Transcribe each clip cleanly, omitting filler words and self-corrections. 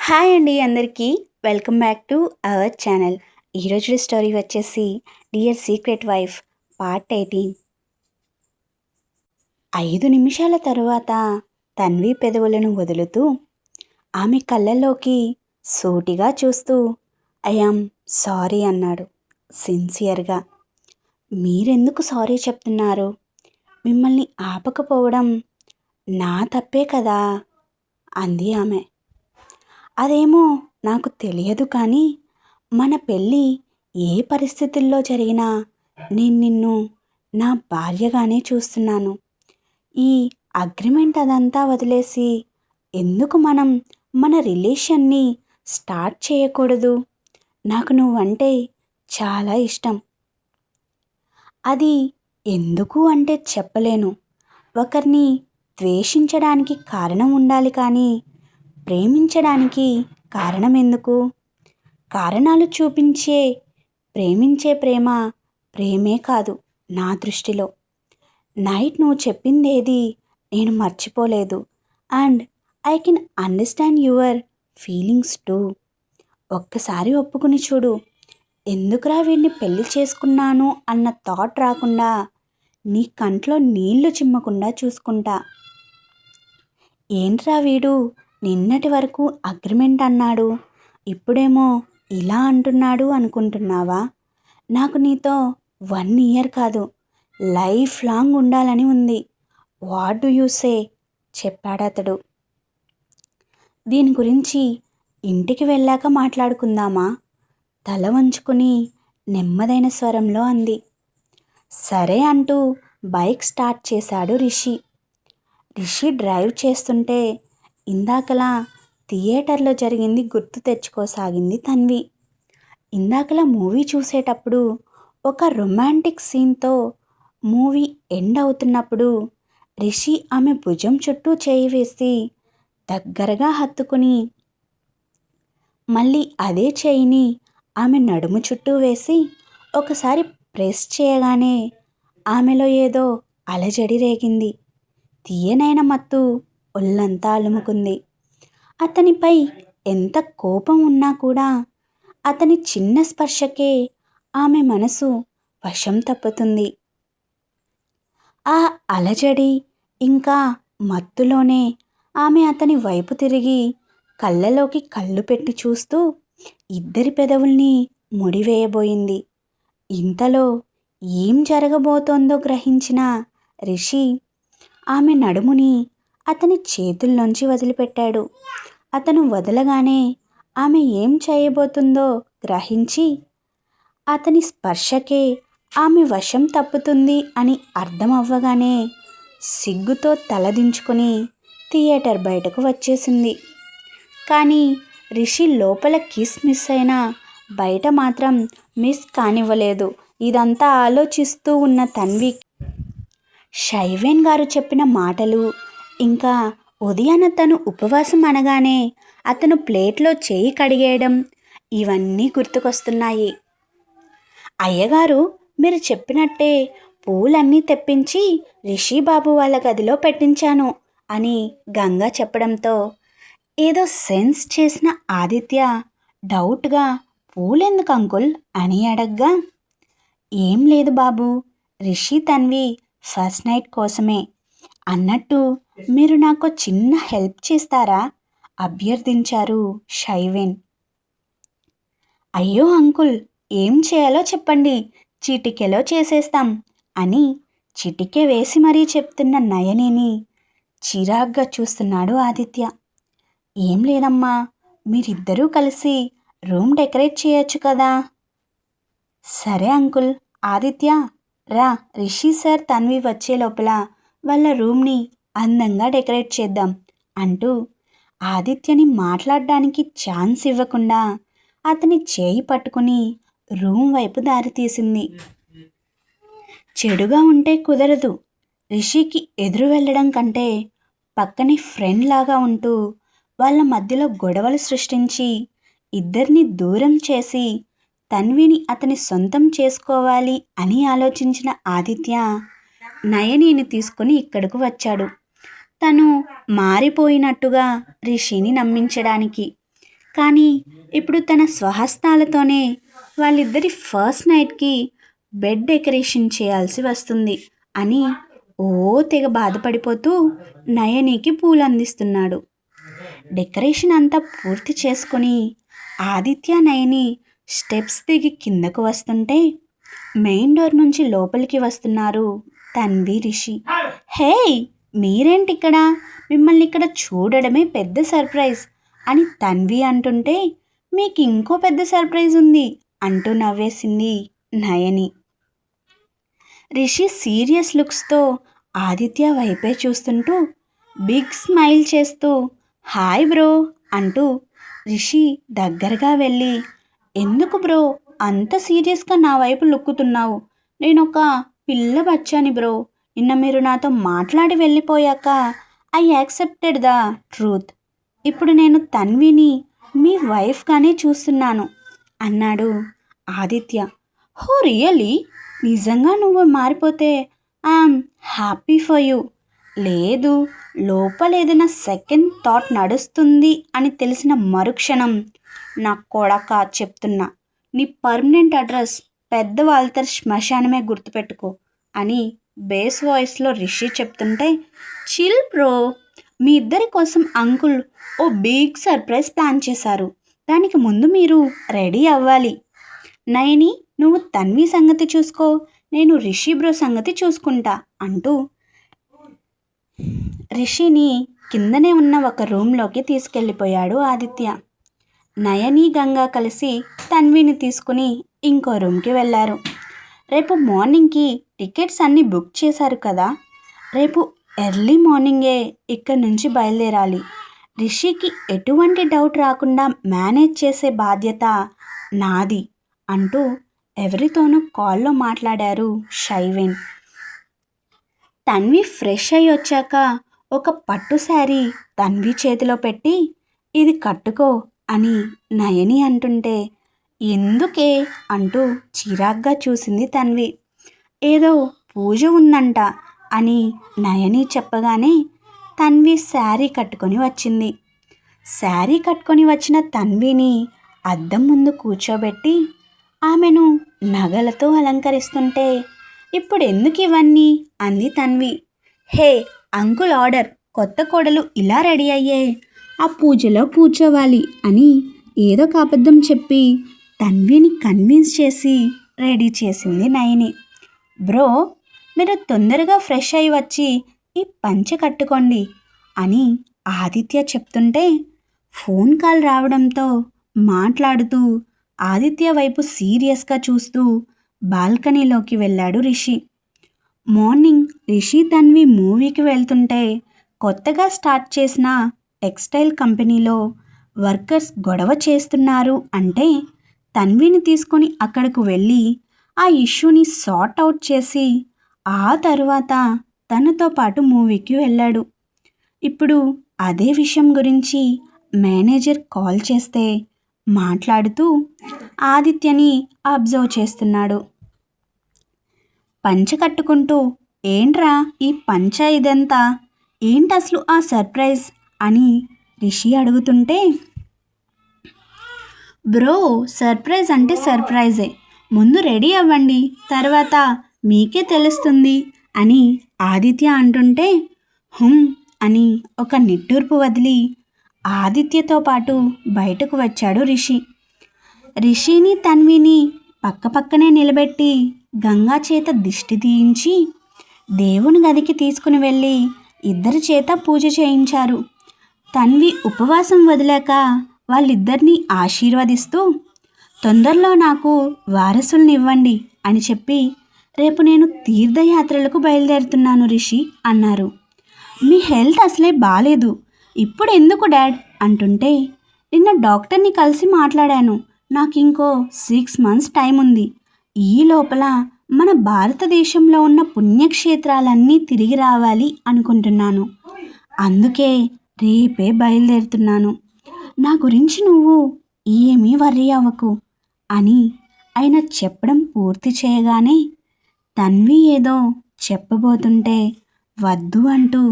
Hi అండి అందరికీ welcome back to our channel. ఈరోజు స్టోరీ వచ్చేసి డియర్ సీక్రెట్ వైఫ్ పార్ట్ 18. 5 నిమిషాల తరువాత తన్వి పెదవులను వదులుతూ ఆమె కళ్ళల్లోకి సూటిగా చూస్తూ ఐయామ్ సారీ అన్నాడు సిన్సియర్గా. మీరెందుకు సారీ చెప్తున్నారు? మిమ్మల్ని ఆపకపోవడం నా తప్పే కదా అంది ఆమె. అదేమో నాకు తెలియదు, కానీ మన పెళ్ళి ఏ పరిస్థితుల్లో జరిగినా నేను నిన్ను నా భార్యగానే చూస్తున్నాను. ఈ అగ్రిమెంట్ అదంతా వదిలేసి ఎందుకు మనం మన రిలేషన్ని స్టార్ట్ చేయకూడదు? నాకు నువ్వంటే చాలా ఇష్టం. అది ఎందుకు అంటే చెప్పలేను. ఒకరిని ద్వేషించడానికి కారణం ఉండాలి, కానీ ప్రేమించడానికి కారణం ఎందుకు? కారణాలు చూపించే ప్రేమించే ప్రేమ ప్రేమే కాదు నా దృష్టిలో. నైట్ నువ్వు చెప్పిందేది నేను మర్చిపోలేదు. And I can understand your feelings two. ఒక్కసారి ఒప్పుకుని చూడు. ఎందుకురా వీడిని పెళ్లి చేసుకున్నాను అన్న థాట్ రాకుండా నీ కంట్లో నీళ్లు చిమ్మకుండా చూసుకుంటా. ఏంట్రా వీడు నిన్నటి వరకు అగ్రిమెంట్ అన్నాడు, ఇప్పుడేమో ఇలా అంటున్నాడు అనుకుంటున్నావా? నాకు నీతో 1 ఇయర్ కాదు, లైఫ్ లాంగ్ ఉండాలని ఉంది. వాట్ డు యూ సే చెప్పాడతడు. దీని గురించి ఇంటికి వెళ్ళాక మాట్లాడుకుందామా? తల వంచుకుని నెమ్మదైన స్వరంలో అంది. సరే అంటూ బైక్ స్టార్ట్ చేశాడు రిషి. రిషి డ్రైవ్ చేస్తుంటే ఇందాకలా థియేటర్లో జరిగింది గుర్తు తెచ్చుకోసాగింది తన్వి. ఇందాకలా మూవీ చూసేటప్పుడు ఒక రొమాంటిక్ సీన్తో మూవీ ఎండ్ అవుతున్నప్పుడు రిషి ఆమె భుజం చుట్టూ చేయి వేసి దగ్గరగా హత్తుకుని మళ్ళీ అదే చేయిని ఆమె నడుము చుట్టూ వేసి ఒకసారి ప్రెస్ చేయగానే ఆమెలో ఏదో అలజడి రేగింది. తీయనైన మత్తు ఒళ్ళంతా అలుముకుంది. అతనిపై ఎంత కోపం ఉన్నా కూడా అతని చిన్న స్పర్శకే ఆమె మనసు వశం తప్పుతుంది. ఆ అలజడి ఇంకా మత్తులోనే ఆమె అతని వైపు తిరిగి కళ్ళలోకి కళ్ళు పెట్టి చూస్తూ ఇద్దరి పెదవుల్ని ముడివేయబోయింది. ఇంతలో ఏం జరగబోతోందో గ్రహించిన రిషి ఆమె నడుముని అతని చేతుల్లోంచి వదిలిపెట్టాడు. అతను వదలగానే ఆమె ఏం చేయబోతుందో గ్రహించి అతని స్పర్శకే ఆమె వశం తప్పుతుంది అని అర్థం అవ్వగానే సిగ్గుతో తలదించుకొని థియేటర్ బయటకు వచ్చేసింది. కానీ రిషి లోపల కిస్ మిస్ అయినా బయట మాత్రం మిస్ కానివ్వలేదు. ఇదంతా ఆలోచిస్తూ ఉన్న తన్వి షైవేన్ గారు చెప్పిన మాటలు, ఇంకా ఉదయాన తను ఉపవాసం అనగానే అతను ప్లేట్లో చేయి కడిగేయడం, ఇవన్నీ గుర్తుకొస్తున్నాయి. అయ్యగారు మీరు చెప్పినట్టే పూలన్నీ తెప్పించి రిషిబాబు వాళ్ళ గదిలో పెట్టించాను అని గంగ చెప్పడంతో ఏదో సెన్స్ చేసిన ఆదిత్య డౌట్గా పూలెందుకు అంకుల్ అని అడగ్గా, ఏం లేదు బాబు, రిషి తన్వి ఫస్ట్ నైట్ కోసమే. అన్నట్టు మీరు నాకు చిన్న హెల్ప్ చేస్తారా అభ్యర్థించారు షైవేన్. అయ్యో అంకుల్, ఏం చేయాలో చెప్పండి, చిటికెలో చేసేస్తాం అని చిటికె వేసి మరీ చెప్తున్న నయనిని చిరాగ్గా చూస్తున్నాడు ఆదిత్య. ఏం లేదమ్మా, మీరిద్దరూ కలిసి రూమ్ డెకరేట్ చేయొచ్చు కదా. సరే అంకుల్. ఆదిత్య రా, రిషి సార్ తన్వి వచ్చే లోపల వాళ్ళ రూమ్ని అందంగా డెకరేట్ చేద్దాం అంటూ ఆదిత్యని మాట్లాడడానికి ఛాన్స్ ఇవ్వకుండా అతని చేయి పట్టుకుని రూమ్ వైపు దారితీసింది. చెడుగా ఉంటే కుదరదు. రిషికి ఎదురు వెళ్ళడం కంటే పక్కనే ఫ్రెండ్ లాగా ఉంటూ వాళ్ళ మధ్యలో గొడవలు సృష్టించి ఇద్దరిని దూరం చేసి తన్విని అతని సొంతం చేసుకోవాలి అని ఆలోచించిన ఆదిత్య నయనిని తీసుకుని ఇక్కడకు వచ్చాడు. తను మారిపోయినట్టుగా రిషిని నమ్మించడానికి. కానీ ఇప్పుడు తన స్వహస్తాలతోనే వాళ్ళిద్దరి ఫస్ట్ నైట్కి బెడ్ డెకరేషన్ చేయాల్సి వస్తుంది అని ఓ తెగ బాధపడిపోతూ నయనికి పూలు అందిస్తున్నాడు. డెకరేషన్ అంతా పూర్తి చేసుకొని ఆదిత్య నయని స్టెప్స్ దిగి కిందకు వస్తుంటే మెయిన్ డోర్ నుంచి లోపలికి వస్తున్నారు తన్వి, రిషి. హే, మీరేంటి ఇక్కడ? మిమ్మల్ని ఇక్కడ చూడడమే పెద్ద సర్ప్రైజ్ అని తన్వి అంటుంటే మీకు ఇంకో పెద్ద సర్ప్రైజ్ ఉంది అంటూ నవ్వేసింది నయని. రిషి సీరియస్ లుక్స్తో ఆదిత్య వైపే చూస్తుంటూ బిగ్ స్మైల్ చేస్తూ హాయ్ బ్రో అంటూ రిషి దగ్గరగా వెళ్ళి ఎందుకు బ్రో అంత సీరియస్గా నా వైపు లుక్కుతున్నావు? నేనొక పిల్ల బచ్చాని బ్రో. నిన్న మీరు నాతో మాట్లాడి వెళ్ళిపోయాక ఐ యాక్సెప్టెడ్ ద ట్రూత్. ఇప్పుడు నేను తన్విని మీ వైఫ్గానే చూస్తున్నాను అన్నాడు ఆదిత్య. హో రియలీ? నిజంగా నువ్వు మారిపోతే ఐఎమ్ హ్యాపీ ఫర్ యూ. లేదు, లోపల ఏదైనా సెకండ్ థాట్ నడుస్తుంది అని తెలిసిన మరుక్షణం నా కొడక చెప్తున్నా, నీ పర్మనెంట్ అడ్రస్ పెద్ద వాల్తర్ శ్మశానమే గుర్తుపెట్టుకో అని బేస్ వాయిస్లో రిషి చెప్తుంటే చిల్ బ్రో, మీ ఇద్దరి కోసం అంకుల్ ఓ బిగ్ సర్ప్రైజ్ ప్లాన్ చేశారు. దానికి ముందు మీరు రెడీ అవ్వాలి. నయని, నువ్వు తన్వి సంగతి చూసుకో, నేను రిషి బ్రో సంగతి చూసుకుంటా అంటూ రిషిని కిందనే ఉన్న ఒక రూమ్లోకి తీసుకెళ్ళిపోయాడు ఆదిత్య. నయని, గంగా కలిసి తన్విని తీసుకుని ఇంకో రూమ్కి వెళ్ళారు. రేపు మార్నింగ్కి టికెట్స్ అన్నీ బుక్ చేశారు కదా? రేపు ఎర్లీ మార్నింగే ఇక్కడి నుంచి బయలుదేరాలి. రిషికి ఎటువంటి డౌట్ రాకుండా మేనేజ్ చేసే బాధ్యత నాది అంటూ ఎవరితోనూ కాల్లో మాట్లాడారు షైవేన్. తన్వి ఫ్రెష్ అయ్యి వచ్చాక ఒక పట్టు శారీ తన్వి చేతిలో పెట్టి ఇది కట్టుకో అని నయని అంటుంటే ఎందుకే అంటూ చిరాగ్గా చూసింది తన్వి. ఏదో పూజ ఉందంట అని నయని చెప్పగానే తన్వి శారీ కట్టుకొని వచ్చింది. శారీ కట్టుకొని వచ్చిన తన్విని అద్దం ముందు కూర్చోబెట్టి ఆమెను నగలతో అలంకరిస్తుంటే ఇప్పుడు ఎందుకు ఇవన్నీ అంది తన్వి. హే అంకుల్ ఆర్డర్, కొత్త కోడలు ఇలా రెడీ అయ్యే ఆ పూజలో కూర్చోవాలి అని ఏదో ఒక అబద్ధం చెప్పి తన్విని కన్విన్స్ చేసి రెడీ చేసింది నయని. బ్రో, మీరు తొందరగా ఫ్రెష్ అయ్యి వచ్చి ఈ పంచె కట్టుకోండి అని ఆదిత్య చెప్తుంటే ఫోన్ కాల్ రావడంతో మాట్లాడుతూ ఆదిత్య వైపు సీరియస్గా చూస్తూ బాల్కనీలోకి వెళ్ళాడు రిషి. మార్నింగ్ రిషి తన్వి మూవీకి వెళ్తుంటే కొత్తగా స్టార్ట్ చేసిన టెక్స్టైల్ కంపెనీలో వర్కర్స్ గొడవ చేస్తున్నారు అంటే తన్విని తీసుకొని అక్కడకు వెళ్ళి ఆ ఇష్యూని సార్ట్ అవుట్ చేసి ఆ తరువాత తనతో పాటు మూవీకి వెళ్ళాడు. ఇప్పుడు అదే విషయం గురించి మేనేజర్ కాల్ చేస్తే మాట్లాడుతూ ఆదిత్యని అబ్జర్వ్ చేస్తున్నాడు. పంచ కట్టుకుంటూ ఏంట్రా ఈ పంచ ఇదంతా, ఏంటి అసలు ఆ సర్ప్రైజ్ అని రిషి అడుగుతుంటే బ్రో, సర్ప్రైజ్ అంటే సర్ప్రైజే, ముందు రెడీ అవ్వండి, తర్వాత మీకే తెలుస్తుంది అని ఆదిత్య అంటుంటే అని ఒక నిట్టూర్పు వదిలి ఆదిత్యతో పాటు బయటకు వచ్చాడు రిషి. రిషిని తన్విని పక్కపక్కనే నిలబెట్టి గంగా చేత దిష్టి తీయించి దేవుని గదికి తీసుకుని వెళ్ళి ఇద్దరి చేత పూజ చేయించారు. తన్వి ఉపవాసం వదిలాక వాళ్ళిద్దరినీ ఆశీర్వదిస్తూ తొందరలో నాకు వారసుల్ని ఇవ్వండి అని చెప్పి రేపు నేను తీర్థయాత్రలకు బయలుదేరుతున్నాను రిషి అన్నారు. మీ హెల్త్ అసలే బాలేదు, ఇప్పుడు ఎందుకు డాడ్ అంటుంటే నిన్న డాక్టర్ని కలిసి మాట్లాడాను, నాకు ఇంకో 6 months టైం ఉంది. ఈ లోపల మన భారతదేశంలో ఉన్న పుణ్యక్షేత్రాలన్నీ తిరిగి రావాలి అనుకుంటున్నాను. అందుకే రేపే బయలుదేరుతున్నాను. నా గురించి నువ్వు ఏమీ వర్రీ అవ్వకు అని ఆయన చెప్పడం పూర్తి చేయగానే తన్వి ఏదో చెప్పబోతుంటే వద్దు అంటూ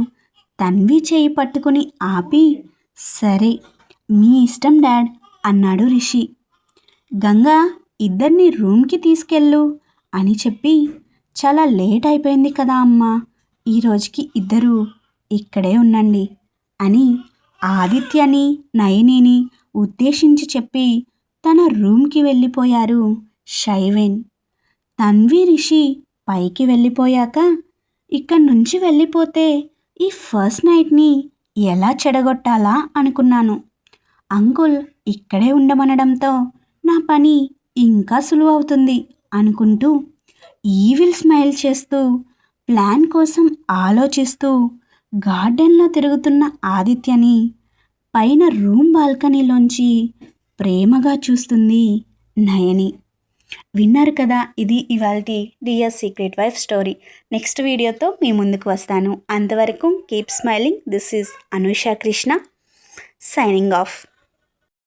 తన్వి చేయి పట్టుకుని ఆపి సరే మీ ఇష్టం డాడ్ అన్నాడు రిషి. గంగా, ఇద్దరిని రూమ్కి తీసుకెళ్ళు అని చెప్పి, చాలా లేట్ అయిపోయింది కదా అమ్మా, ఈరోజుకి ఇద్దరు ఇక్కడే ఉండండి అని ఆదిత్యని నయనిని ఉద్దేశించి చెప్పి తన రూమ్కి వెళ్ళిపోయారు షైవెన్. తన్వి రిషి పైకి వెళ్ళిపోయాక, ఇక్కడి నుంచి వెళ్ళిపోతే ఈ ఫస్ట్ నైట్ని ఎలా చెడగొట్టాలా అనుకున్నాను. అంకుల్ ఇక్కడే ఉండమనడంతో నా పని ఇంకా సులువవుతుంది అనుకుంటూ ఈవిల్ స్మైల్ చేస్తూ ప్లాన్ కోసం ఆలోచిస్తూ గార్డెన్లో తిరుగుతున్న ఆదిత్యని పైన రూమ్ బాల్కనీలోంచి ప్రేమగా చూస్తుంది నయని. విన్నారు కదా, ఇది ఇవాల్టి dear secret wife story. Next వీడియోతో మీ ముందుకు వస్తాను. అంతవరకు keep smiling. This is Anusha Krishna signing off.